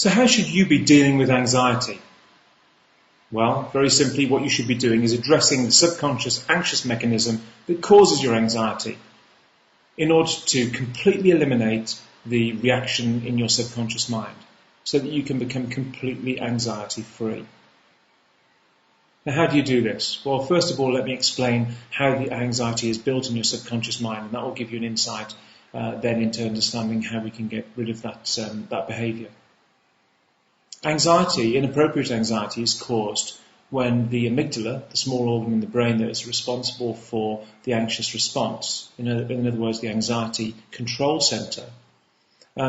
So how should you be dealing with anxiety? Well, very simply, what you should be doing is addressing the subconscious anxious mechanism that causes your anxiety in order to completely eliminate the reaction in your subconscious mind so that you can become completely anxiety-free. Now, how do you do this? Well, first of all, let me explain how the anxiety is built in your subconscious mind, and that will give you an insight then into understanding how we can get rid of that behaviour. Anxiety, inappropriate anxiety, is caused when the amygdala, the small organ in the brain that is responsible for the anxious response, in other words, the anxiety control centre,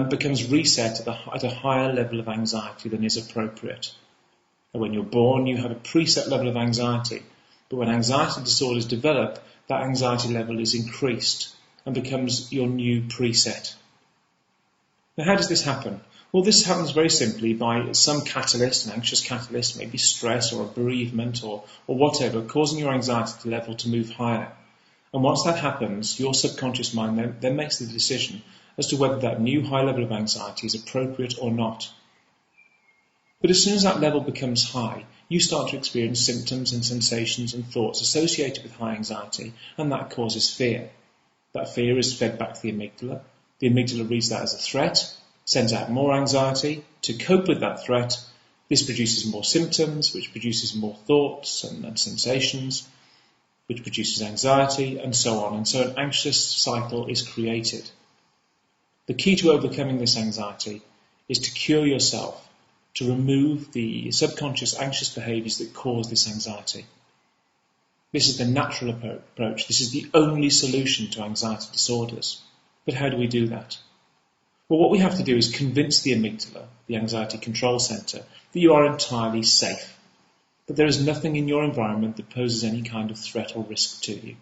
becomes reset at a higher level of anxiety than is appropriate. And when you're born, you have a preset level of anxiety, but when anxiety disorders develop, that anxiety level is increased and becomes your new preset. Now, how does this happen? Well, this happens very simply by some catalyst, an anxious catalyst, maybe stress or a bereavement or whatever, causing your anxiety level to move higher. And once that happens, your subconscious mind then makes the decision as to whether that new high level of anxiety is appropriate or not. But as soon as that level becomes high, you start to experience symptoms and sensations and thoughts associated with high anxiety, and that causes fear. That fear is fed back to the amygdala. The amygdala reads that as a threat, sends out more anxiety. To cope with that threat, this produces more symptoms, which produces more thoughts and sensations, which produces anxiety, and so on. And so an anxious cycle is created. The key to overcoming this anxiety is to cure yourself, to remove the subconscious anxious behaviours that cause this anxiety. This is the natural approach. This is the only solution to anxiety disorders. But how do we do that? Well, what we have to do is convince the amygdala, the anxiety control centre, that you are entirely safe, that there is nothing in your environment that poses any kind of threat or risk to you.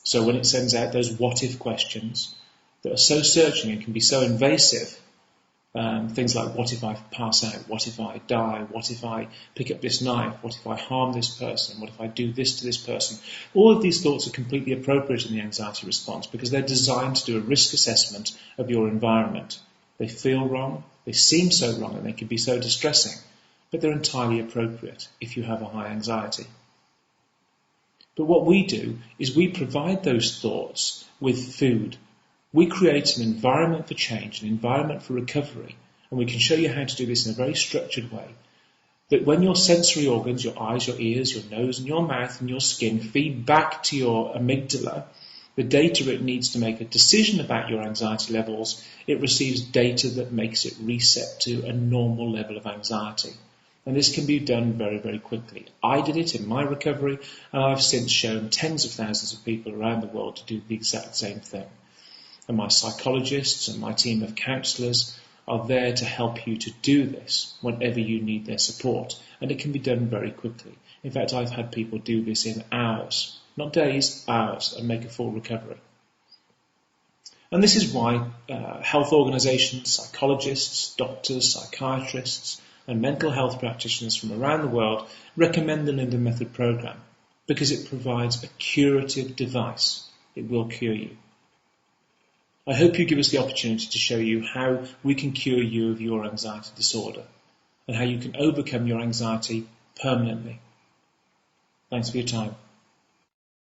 So when it sends out those what-if questions that are so searching and can be so invasive, things like, what if I pass out? What if I die? What if I pick up this knife? What if I harm this person? What if I do this to this person? All of these thoughts are completely appropriate in the anxiety response because they're designed to do a risk assessment of your environment. They feel wrong, they seem so wrong, and they can be so distressing, but they're entirely appropriate if you have a high anxiety. But what we do is we provide those thoughts with food. We create an environment for change, an environment for recovery, and we can show you how to do this in a very structured way. That when your sensory organs, your eyes, your ears, your nose and your mouth and your skin feed back to your amygdala the data it needs to make a decision about your anxiety levels, it receives data that makes it reset to a normal level of anxiety. And this can be done very, very quickly. I did it in my recovery, and I've since shown tens of thousands of people around the world to do the exact same thing. And my psychologists and my team of counsellors are there to help you to do this whenever you need their support. And it can be done very quickly. In fact, I've had people do this in hours, not days, hours, and make a full recovery. And this is why health organisations, psychologists, doctors, psychiatrists, and mental health practitioners from around the world recommend the Linden Method programme, because it provides a curative device. It will cure you. I hope you give us the opportunity to show you how we can cure you of your anxiety disorder and how you can overcome your anxiety permanently. Thanks for your time.